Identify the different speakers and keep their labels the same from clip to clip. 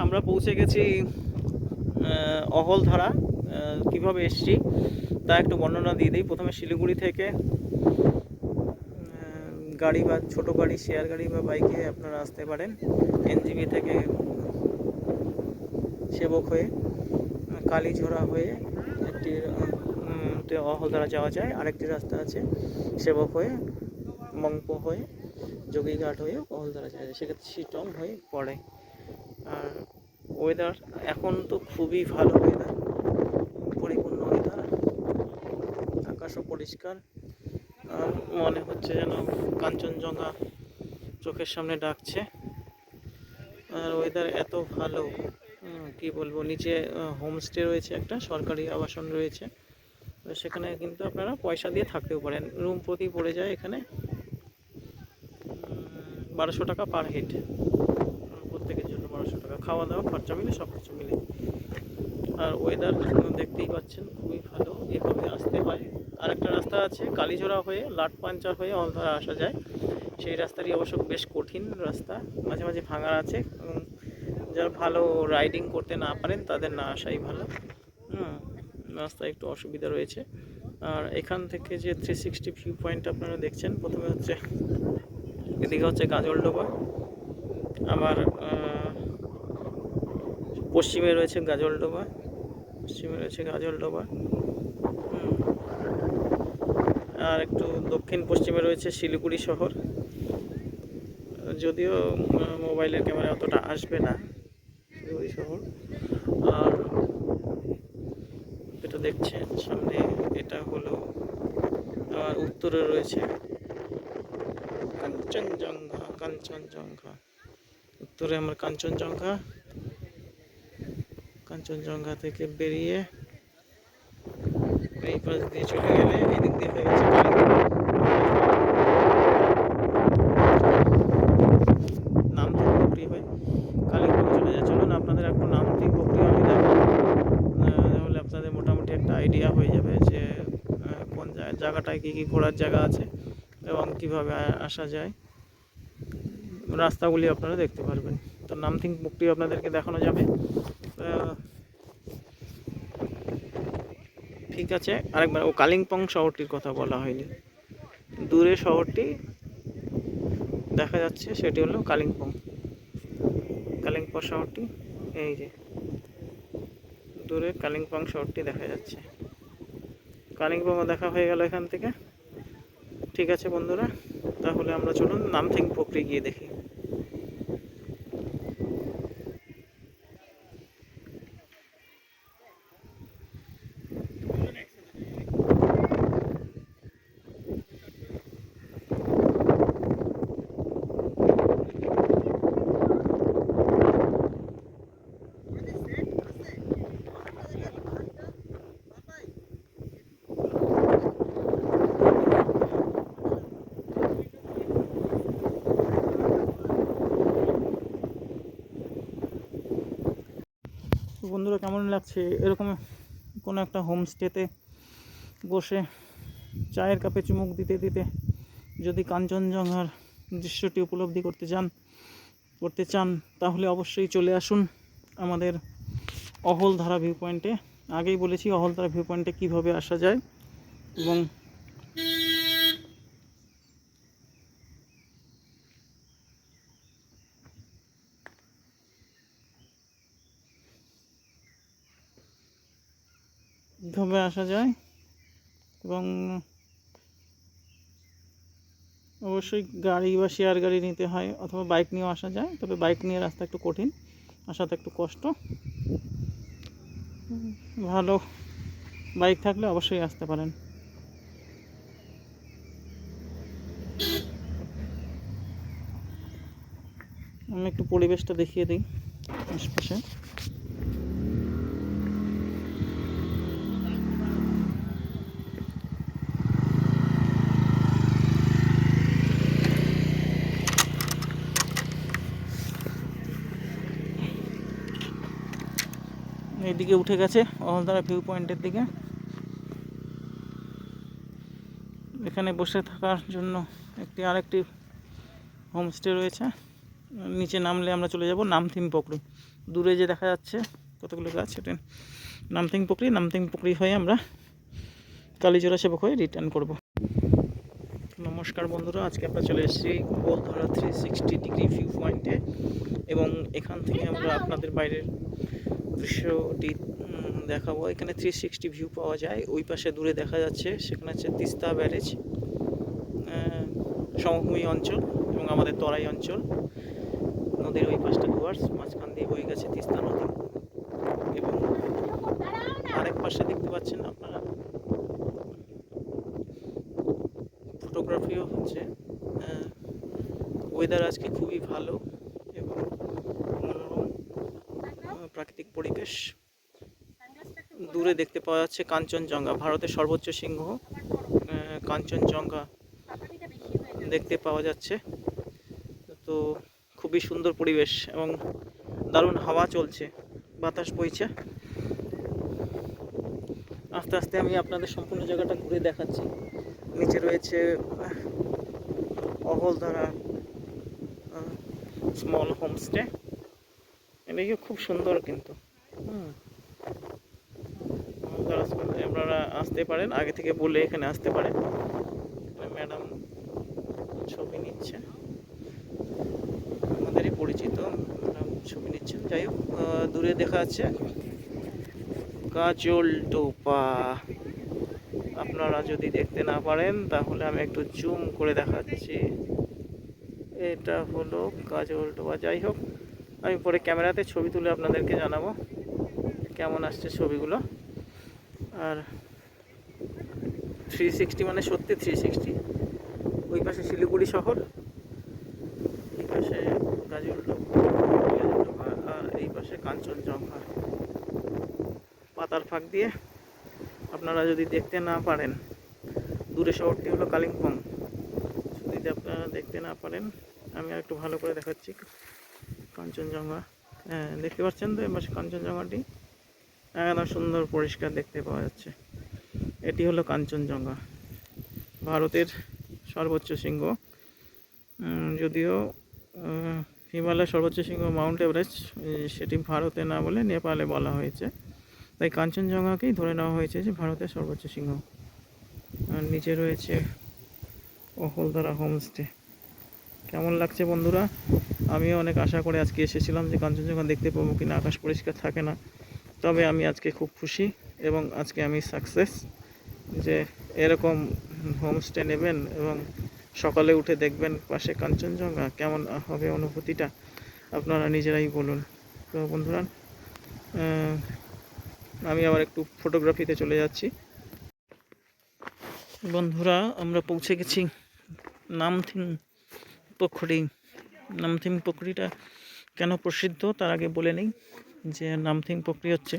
Speaker 1: আমরা পৌঁছে গেছি অহলধারা। কীভাবে এসছি তা একটু বর্ণনা দিয়ে দিই। প্রথমে শিলিগুড়ি থেকে গাড়ি বা ছোটো গাড়ি, শেয়ার গাড়ি বা বাইকে আপনারা আসতে পারেন। এনজিবি থেকে সেবক হয়ে কালীঝোড়া হয়ে একটি অহলধারা যাওয়া যায়। আরেকটি রাস্তা আছে সেবক হয়ে, মংপো হয়ে, যোগীঘাট হয়ে অহলধারা যাওয়া যায়। সেক্ষেত্রে শিটং হয়ে পড়ে। আর ওয়েদার এখন তো খুবই ভালো ওয়েদার, পরিপূর্ণ ওয়েদার, আকাশও পরিষ্কার। আর মনে হচ্ছে যেন কাঞ্চনজঙ্ঘা চোখের সামনে ডাকছে। আর ওয়েদার এত ভালো, কি বলবো। নিচে হোমস্টে রয়েছে, একটা সরকারি আবাসন রয়েছে। সেখানে কিন্তু আপনারা পয়সা দিয়ে থাকতেও পারেন। রুম প্রতি পড়ে যায় এখানে 1200 টাকা পার হেড, প্রত্যেকের জন্য 1200 টাকা, খাওয়া দাওয়া খরচা মিলে, সব কিছু মিলে। আর ওয়েদার দেখতেই পাচ্ছেন খুবই ভালো। এভাবে আসতে হয়। আর একটা রাস্তা আছে কালীঝোড়া হয়ে, লাটপাঞ্চার হয়ে অহলধারা আসা যায়। সেই রাস্তাটি অবশ্য বেশ কঠিন রাস্তা, মাঝে মাঝে ভাঙা আছে। যারা ভালো রাইডিং করতে না পারেন তাদের না আসাই ভালো। রাস্তায় একটু অসুবিধা রয়েছে। আর এখান থেকে যে 360 ভিউ পয়েন্ট আপনারা দেখছেন, প্রথমে হচ্ছে এদিকে হচ্ছে গাজলডোবা, আবার পশ্চিমে রয়েছে গাজলডোবা, আর একটু দক্ষিণ পশ্চিমে রয়েছে শিলিগুড়ি শহর। যদিও মোবাইলের ক্যামেরা অতটা আসবে না শিলিগুড়ি শহর। আর এটা দেখছেন সামনে, এটা হলো আর উত্তরে রয়েছে কাঞ্চনজঙ্ঘা। উত্তরে আমার কাঞ্চনজঙ্ঘা থেকে বেরিয়ে এই পাশ দিয়ে চলে গেলে এদিক দিয়ে হয়ে গেছে নামথিং পুকুরি হয়ে কালিম্পং চলে যায়। চলুন আপনাদের একটু নামথিং পুকুরি আমি দেখাবো, তাহলে আপনাদের মোটামুটি একটা আইডিয়া হয়ে যাবে যে কোন জায়গাটায় কী কী ঘোরার জায়গা আছে এবং কিভাবে আসা যায়। রাস্তাগুলি আপনারা দেখতে পারবেন। তো নামথিং পুকুরি আপনাদেরকে দেখানো যাবে। ঠিক আছে, আরেকবার ও কালিম্পং শহরটির কথা বলা হয়নি। দূরে শহরটি দেখা যাচ্ছে, সেটি হলো কালিম্পং শহরটি। এই যে দূরে কালিম্পং শহরটি দেখা যাচ্ছে। কালিম্পংও দেখা হয়ে গেল এখান থেকে। ঠিক আছে বন্ধুরা, তাহলে আমরা চলুন নামথিং পুকুরি গিয়ে দেখি। বন্ধুরা, কেমন লাগছে এরকম কোনো একটা হোমস্টেতে বসে চায়ের কাপে চুমুক দিতে দিতে যদি কাঞ্চনজঙ্ঘার দৃশ্যটি উপলব্ধি করতে চান তাহলে অবশ্যই চলে আসুন আমাদের অহলধারা ভিউ পয়েন্টে। আগেই বলেছি অহলধারা ভিউ পয়েন্টে কীভাবে আসা যায় এবং কীভাবে আসা যায়, এবং অবশ্যই গাড়ি বা শেয়ার গাড়ি নিতে হয় অথবা বাইক নিয়েও আসা যায়। তবে বাইক নিয়ে রাস্তা একটু কঠিন, আসাতে একটু কষ্ট। ভালো বাইক থাকলে অবশ্যই আসতে পারেন। আমি একটু পরিবেশটা দেখিয়ে দিই আশপাশে। এইদিকে উঠে গেছে অহলধারা ভিউ পয়েন্টের দিকে। এখানে বসে থাকার জন্য আরেকটি হোমস্টে রয়েছে। নিচে নামলে আমরা চলে যাব নামথিং পুকুরি। দূরে যে দেখা যাচ্ছে কতগুলো গাছ, এটা নামথিং পুকুরি। নামথিং পুকুরি হয়ে আমরা কালীজোড়া সেবক হয়ে রিটার্ন করব। নমস্কার বন্ধুরা, আজকে আমরা চলে এসেছি গোলধারা 360 ডিগ্রি ভিউ পয়েন্টে, এবং এখান থেকে আমরা আপনাদের বাইরের দৃশ্যটি দেখাবো। এখানে 360 ভিউ পাওয়া যায়। ওই পাশে দূরে দেখা যাচ্ছে, সেখানে হচ্ছে তিস্তা ব্যারেজ, সমভূমি অঞ্চল এবং আমাদের তরাই অঞ্চল। নদীর ওই পাশটা ডুয়ার্স, মাঝখান দিয়ে বয়ে গেছে তিস্তা নদী, এবং আরেক পাশে দেখতে পাচ্ছেন আপনারা ফটোগ্রাফিও হচ্ছে। ওয়েদার আজকে খুবই ভালো এবং মনোরম প্রাকৃতিক পরিবেশ। দূরে দেখতে পাওয়া যাচ্ছে কাঞ্চনজঙ্ঘা, ভারতের সর্বোচ্চ শৃঙ্গ কাঞ্চনজঙ্ঘা দেখতে পাওয়া যাচ্ছে। তো খুবই সুন্দর পরিবেশ এবং দারুণ হাওয়া চলছে, বাতাস বইছে। আস্তে আস্তে আমি আপনাদের সম্পূর্ণ জায়গাটা ঘুরে দেখাচ্ছি। নিচে রয়েছে অহলধারা স্মল হোমস্টে, এটাকে খুব সুন্দর কিন্তু। আপনারা আসতে পারেন, আগে থেকে বলে এখানে আসতে পারেন। ম্যাডাম ছবি নিচ্ছে, আমাদেরই পরিচিত ম্যাডাম ছবি নিচ্ছেন। যাই হোক, দূরে দেখা যাচ্ছে গাজলডোবা। আপনারা যদি দেখতে না পারেন তাহলে আমি একটু জুম করে দেখাচ্ছি। এটা হলো গাজলডোবা। যাই হোক, আমি পরে ক্যামেরাতে ছবি তুলে আপনাদেরকে জানাবো কেমন আসছে ছবিগুলো। আর 360 মানে সত্যি 360। ওই পাশে শিলিগুড়ি শহর, এই পাশে গাজলডোবা, আর এই পাশে কাঞ্চনজঙ্ঘা। পাতার ফাঁক দিয়ে আপনারা যদি দেখতে না পারেন, দূরে শহরটি হলো কালিম্পং। যদি আপনারা দেখতে না পারেন, আমি আর একটু ভালো করে দেখাচ্ছি কাঞ্চনজঙ্ঘা। হ্যাঁ, দেখতে পাচ্ছেন তো এই পাশে কাঞ্চনজঙ্ঘাটি একদম সুন্দর পরিষ্কার দেখতে পাওয়া যাচ্ছে। এটি হলো কাঞ্চনজঙ্ঘা, ভারতের সর্বোচ্চ শৃঙ্গ। যদিও হিমালয়ের সর্বোচ্চ শৃঙ্গ মাউন্ট এভারেস্ট, সেটি ভারতে না বলে নেপালে বলা হয়েছে, তাই কাঞ্চনজঙ্ঘাকেই ধরে নেওয়া হয়েছে যে ভারতের সর্বোচ্চ শৃঙ্গ। আর নিচে রয়েছে অহলধারা হোমস্টে। কেমন লাগছে বন্ধুরা? আমিও অনেক আশা করে আজকে এসেছিলাম যে কাঞ্চনজঙ্ঘা দেখতে পাবো কিনা, আকাশ পরিষ্কার থাকে না। তবে আমি আজকে খুব খুশি এবং আজকে আমি সাকসেস যে এরকম হোমস্টে নেবেন এবং সকালে উঠে দেখবেন পাশে কাঞ্চনজঙ্ঘা। কেমন হবে অনুভূতিটা আপনারা নিজেরাই বলুন। তো বন্ধুরা, আমি আবার একটু ফটোগ্রাফিতে চলে যাচ্ছি। বন্ধুরা, আমরা পৌঁছে গেছি নামথিং পুকুরি। নামথিং পুকুরিটা কেন প্রসিদ্ধ তার আগে বলে নেই যে নামথিং পুকুরি হচ্ছে,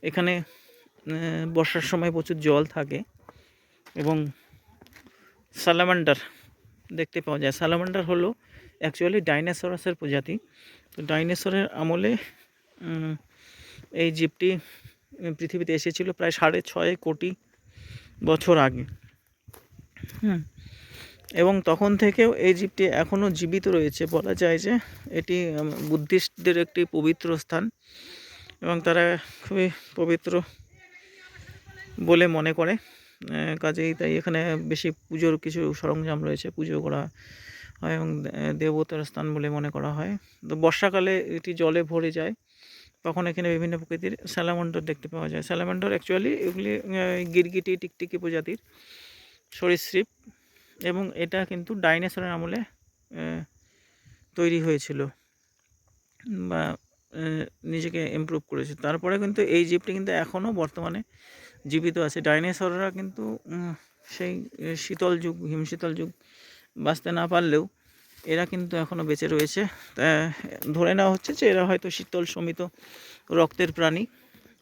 Speaker 1: এখানে বর্ষার সময় প্রচুর জল থাকে এবং স্যালামান্ডার দেখতে পাওয়া যায়। স্যালামান্ডার হলো অ্যাকচুয়ালি ডাইনোসরাসের প্রজাতি। তো ডাইনোসরের আমলে এই জীবটি পৃথিবীতে এসেছিল প্রায় 6.5 কোটি বছর আগে। এবং তখন থেকেও এই জীবটি এখনও জীবিত রয়েছে। বলা যায় যে এটি বুদ্ধিস্টদের একটি পবিত্র স্থান এবং তারা খুবই পবিত্র বলে মনে করে। কাজেই তাই এখানে বেশি পুজোর কিছু সরঞ্জাম রয়েছে, পুজো করা হয় এবং দেবতার স্থান বলে মনে করা হয়। তো বর্ষাকালে এটি জলে ভরে যায়, তখন এখানে বিভিন্ন প্রকৃতির স্যালামান্ডার দেখতে পাওয়া যায়। স্যালামান্ডার অ্যাকচুয়ালি এগুলি গিরগিটি টিকটিকি প্রজাতির সরীসৃপ, এবং এটা কিন্তু ডাইনোসরের আমলে তৈরি হয়েছিল বা নিজেকে ইমপ্রুভ করেছে। তারপরে কিন্তু এই জীবটি কিন্তু এখনও বর্তমানে জীবিত আছে। ডাইনোসররা কিন্তু সেই শীতল যুগ, হিমশীতল যুগ বাঁচতে না পারলেও এরা কিন্তু এখনও বেঁচে রয়েছে। ধরে নেওয়া হচ্ছে যে এরা হয়তো শীতল শমিত রক্তের প্রাণী।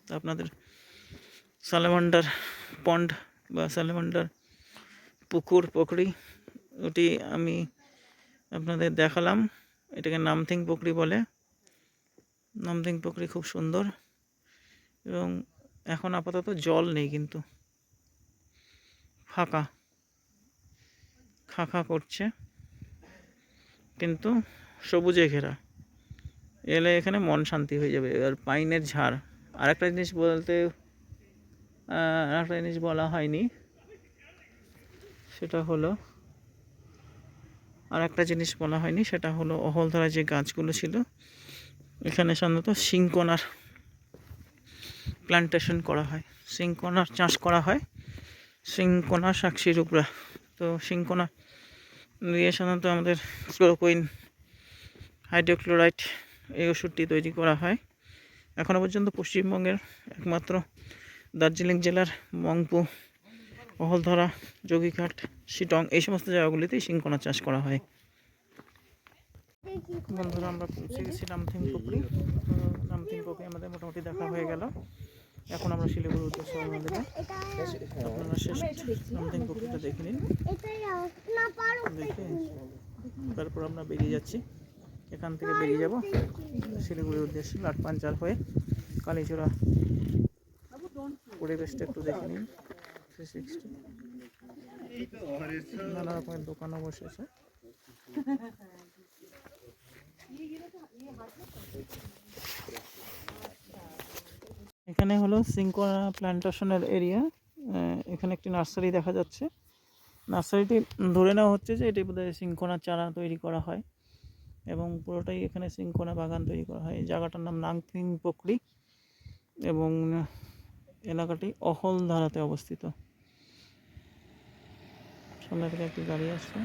Speaker 1: তো আপনাদের স্যালামান্ডার পন্ড বা স্যালামান্ডার পুকুরি ওটি আমি আপনাদের দেখালাম। এটাকে নামথিং পুকুরি বলে। নামথিং পুকুরি খুব সুন্দর এবং এখন আপাতত জল নেই, কিন্তু ফাঁকা করছে, কিন্তু সবুজে ঘেরা, এলে এখানে মন শান্তি হয়ে যাবে। আর পাইনের ঝাড়, আরেকটা জিনিস বলতে আরেকটা জিনিস বলা হয়নি, সেটা হলো সেটা হলো অহলধারায় যে গাছগুলো ছিল, এখানে সাধারণত সিংকোনার প্ল্যান্টেশন করা হয়, সিংকোনার চাষ করা হয়, সিংকোনা সাক্ষী রূপরা। তো সিংকোনা দিয়ে সাধারণত আমাদের ক্লোরোকুইন, হাইড্রোক্লোরাইড এই ওষুধটি তৈরি করা হয়। এখনও পর্যন্ত পশ্চিমবঙ্গের একমাত্র দার্জিলিং জেলার মংপু, অহলধরা, যোগীঘাট, শিটং এই সমস্ত জায়গাগুলিতেই সিংকোনা চাষ করা হয়। বন্ধুরা, আমরা পৌঁছে গেছি নামথিং পুকুরি। তো নামথিং পুকুরি আমাদের মোটামুটি দেখা হয়ে গেল। এখন আমরা শিলিগুড়ির উদ্দেশ্যে রওনা দেব। আপনারা শেষ নামথিং পুকুরিটা দেখে নিন, দেখে তারপর আমরা বেরিয়ে যাচ্ছি। এখান থেকে বেরিয়ে যাব শিলিগুড়ির উদ্দেশ্যে, লাটপাঞ্চার হয়ে কালীচূড়া। পরিবেশটা একটু দেখে নিন, 360 নানা রকমের দোকানও বসেছে। এখানে হলো সিংকোনা প্ল্যান্টেশনের এরিয়া। এখানে একটি নার্সারি দেখা যাচ্ছে। নার্সারিটি ধরে নেওয়া হচ্ছে যে এটি বোধহয় সিংকোনা চারা তৈরি করা হয় এবং পুরোটাই এখানে সিংকোনা বাগান তৈরি করা হয়। এই জায়গাটার নাম নামথিং পুকুরি এবং এলাকাটি অহলধারাতে অবস্থিত। সামনে থেকে একটি গাড়ি আসছে।